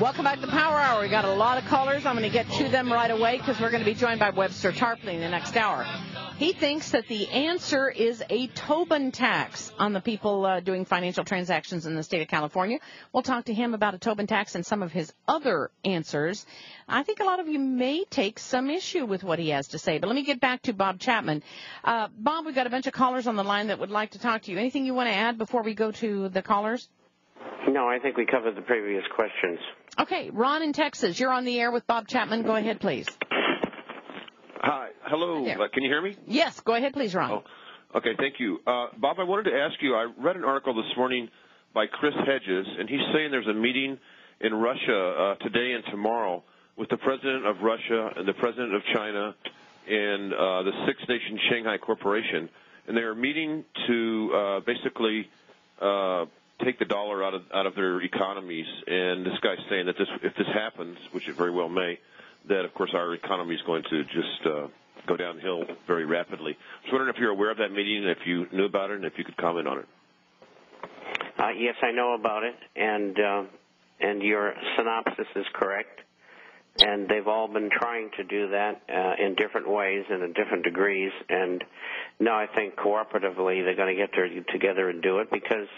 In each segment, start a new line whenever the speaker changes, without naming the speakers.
Welcome back to Power Hour. We got a lot of callers. I'm going to get to them right away because we're going to be joined by Webster Tarpley in the next hour. He thinks that the answer is a Tobin tax on the people doing financial transactions in the state of California. We'll talk to him about a Tobin tax and some of his other answers. I think a lot of you may take some issue with what he has to say, but let me get back to Bob Chapman. Bob, we've got a bunch of callers on the line that would like to talk to you. Anything you want to add before we go to the callers?
No, I think we covered the previous questions.
Okay, Ron in Texas, you're on the air with Bob Chapman. Go ahead, please.
Hi. Hello. Can you hear me?
Yes. Go ahead, please, Ron.
Oh, okay. Thank you. Bob, I wanted to ask you, I read an article this morning by Chris Hedges, and he's saying there's a meeting in Russia today and tomorrow with the president of Russia and the president of China and the six-nation Shanghai Corporation, and they are meeting to basically take the dollar out of their economies. And this guy's saying that if this happens, which it very well may, that, of course, our economy is going to just go downhill very rapidly. I was wondering if you're aware of that meeting, if you knew about it, and if you could comment on it.
Yes, I know about it, and your synopsis is correct. And they've all been trying to do that in different ways and in different degrees. And now I think cooperatively they're going to get together and do it because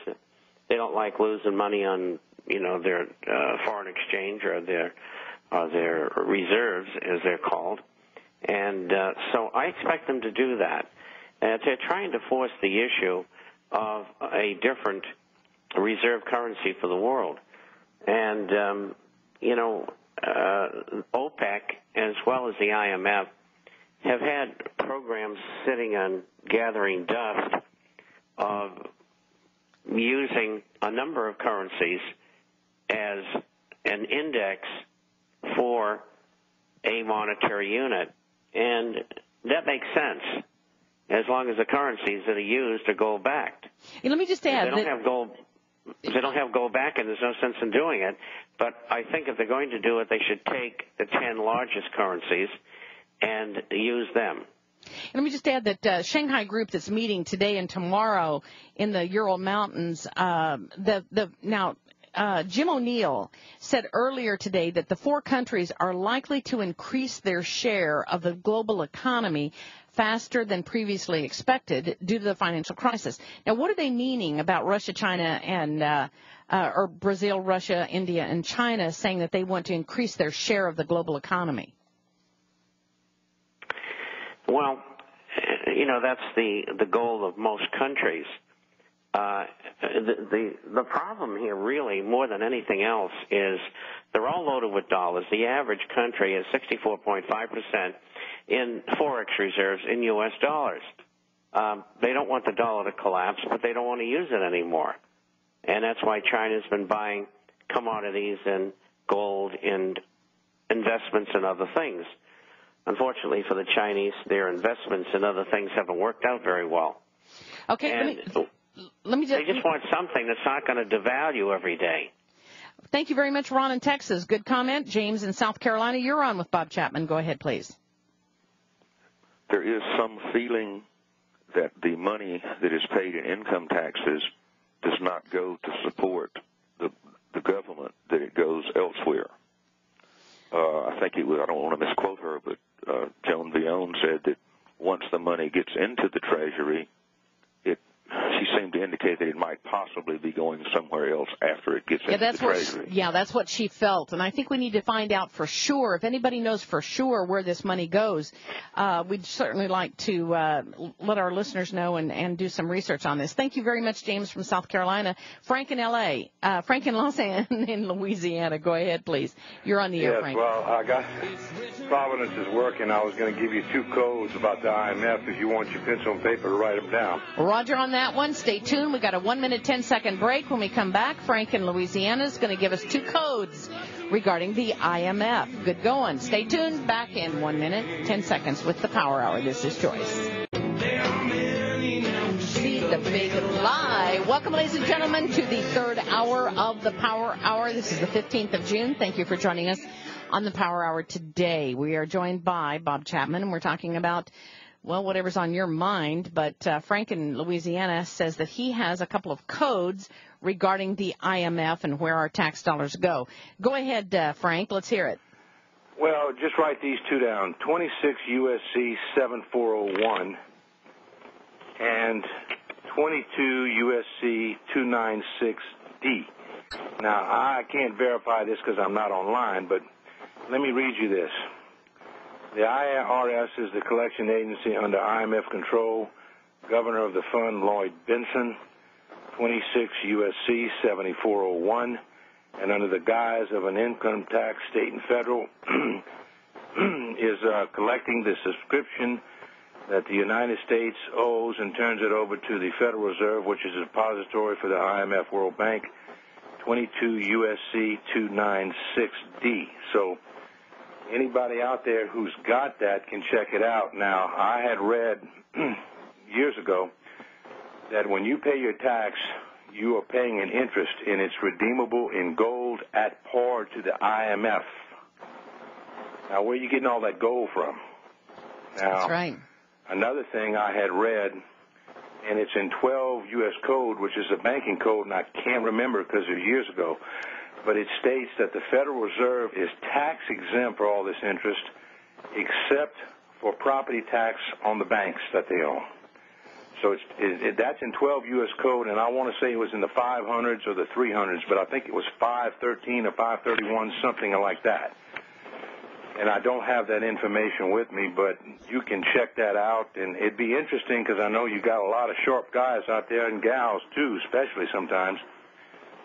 they don't like losing money on, their foreign exchange or their reserves, as they're called. And so I expect them to do that. And they're trying to force the issue of a different reserve currency for the world. And, OPEC, as well as the IMF, have had programs sitting on gathering dust of using a number of currencies as an index for a monetary unit. And that makes sense as long as the currencies that are used are gold-backed.
Let me just add
if they don't have gold backing, there's no sense in doing it. But I think if they're going to do it, they should take the 10 largest currencies and use them.
Let me just add that Shanghai Group that's meeting today and tomorrow in the Ural Mountains, Jim O'Neill said earlier today that the four countries are likely to increase their share of the global economy faster than previously expected due to the financial crisis. Now, what are they meaning about Russia, China, and or Brazil, Russia, India, and China saying that they want to increase their share of the global economy?
Well, that's the goal of most countries. The problem here, really, more than anything else, is they're all loaded with dollars. The average country is 64.5% in forex reserves in U.S. dollars. They don't want the dollar to collapse, but they don't want to use it anymore. And that's why China's been buying commodities and gold and investments in other things. Unfortunately for the Chinese, their investments in other things haven't worked out very well.
Okay,
they just want something that's not going to devalue every day.
Thank you very much, Ron in Texas. Good comment. James in South Carolina, you're on with Bob Chapman. Go ahead, please.
There is some feeling that the money that is paid in income taxes does not go to support the government, that it goes elsewhere. I think it was, I don't want to misquote her, but Joan Vion said that once the money gets into the Treasury, she seemed to indicate that it might possibly be going somewhere else after it gets into the Treasury.
That's what she felt. And I think we need to find out for sure. If anybody knows for sure where this money goes, we'd certainly like to let our listeners know and do some research on this. Thank you very much, James from South Carolina. Frank in L.A., Frank in Los Angeles in Louisiana. Go ahead, please. You're on the air, Frank.
Well, I got Providence is working. I was going to give you two codes about the IMF if you want your pencil and paper to write them down.
Roger on that one. Stay tuned. We got a 1 minute, 10-second break. When we come back, Frank in Louisiana is going to give us two codes regarding the IMF. Good going. Stay tuned. Back in 1 minute, 10 seconds with the Power Hour. This is Joyce. See the big lie. Welcome, ladies and gentlemen, to the third hour of the Power Hour. This is the 15th of June. Thank you for joining us on the Power Hour today. We are joined by Bob Chapman, and we're talking about whatever's on your mind, but Frank in Louisiana says that he has a couple of codes regarding the IMF and where our tax dollars go. Go ahead, Frank. Let's hear it.
Well, just write these two down, 26 U.S.C. 7401 and 22 U.S.C. 296D. Now, I can't verify this because I'm not online, but let me read you this. The IRS is the collection agency under IMF control. Governor of the fund, Lloyd Bentsen, 26 U.S.C. 7401, and under the guise of an income tax, state and federal, is collecting the subscription that the United States owes and turns it over to the Federal Reserve, which is a depository for the IMF World Bank, 22 U.S.C. 296D. So anybody out there who's got that can check it out. Now, I had read years ago that when you pay your tax, you are paying an interest, and it's redeemable in gold at par to the IMF. Now, where are you getting all that gold from? Now,
that's right.
Another thing I had read, and it's in 12 U.S. Code, which is a banking code, and I can't remember because it was years ago, but it states that the Federal Reserve is tax-exempt for all this interest except for property tax on the banks that they own. So that's in 12 U.S. Code, and I want to say it was in the 500s or the 300s, but I think it was 513 or 531, something like that. And I don't have that information with me, but you can check that out, and it'd be interesting because I know you got a lot of sharp guys out there, and gals too, especially sometimes,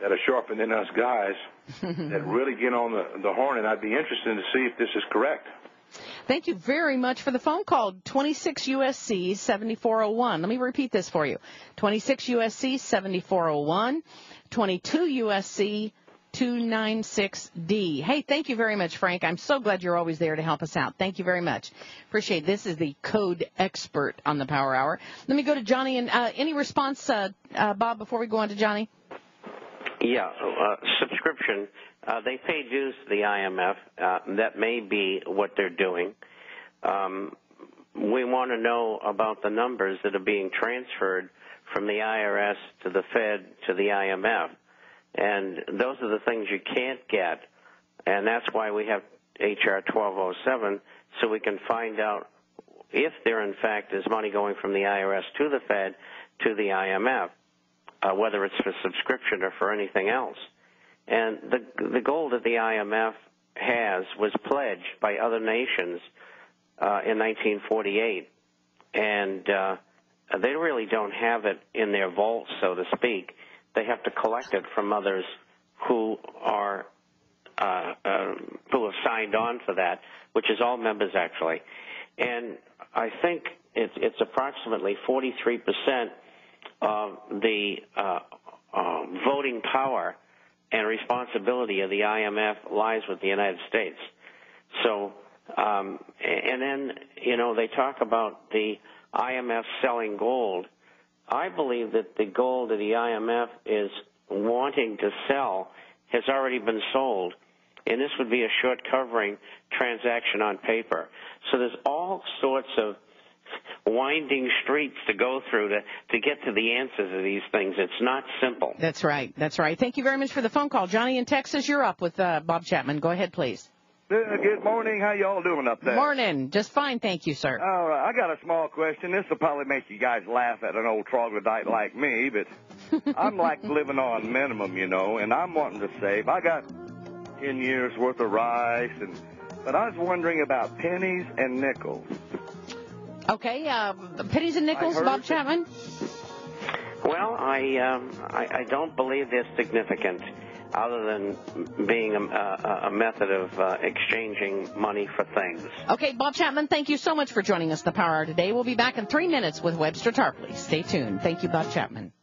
that are sharper than us guys that really get on the horn, and I'd be interested to see if this is correct.
Thank you very much for the phone call. 26 U.S.C. 7401. Let me repeat this for you. 26 U.S.C. 7401, 22 U.S.C. 296D. Hey, thank you very much, Frank. I'm so glad you're always there to help us out. Thank you very much. Appreciate it. This is the code expert on the Power Hour. Let me go to Johnny. And any response, Bob, before we go on to Johnny?
Yeah, subscription. They pay dues to the IMF. That may be what they're doing. We want to know about the numbers that are being transferred from the IRS to the Fed to the IMF. And those are the things you can't get. And that's why we have H.R. 1207, so we can find out if there, in fact, is money going from the IRS to the Fed to the IMF, whether it's for subscription or for anything else. And the gold that the IMF has was pledged by other nations in 1948, and they really don't have it in their vaults, so to speak. They have to collect it from others who are who have signed on for that, which is all members actually. And I think it's approximately 43% of the voting power and responsibility of the IMF lies with the United States. So, and then, you know, they talk about the IMF selling gold. I believe that the gold that the IMF is wanting to sell has already been sold, and this would be a short covering transaction on paper. So there's all sorts of winding streets to go through to get to the answers of these things. It's not simple.
That's right. That's right. Thank you very much for the phone call. Johnny in Texas, you're up with Bob Chapman. Go ahead, please.
Good morning. How y'all doing up there?
Morning. Just fine, thank you, sir.
All right. I got a small question. This will probably make you guys laugh at an old troglodyte like me, but I'm like living on minimum, you know, and I'm wanting to save. I got 10 years worth of rice, but I was wondering about pennies and nickels.
Okay, pennies and nickels, Bob Chapman?
Well, I don't believe they're significant, other than being a method of exchanging money for things.
Okay, Bob Chapman, thank you so much for joining us the Power Hour today. We'll be back in 3 minutes with Webster Tarpley. Stay tuned. Thank you, Bob Chapman.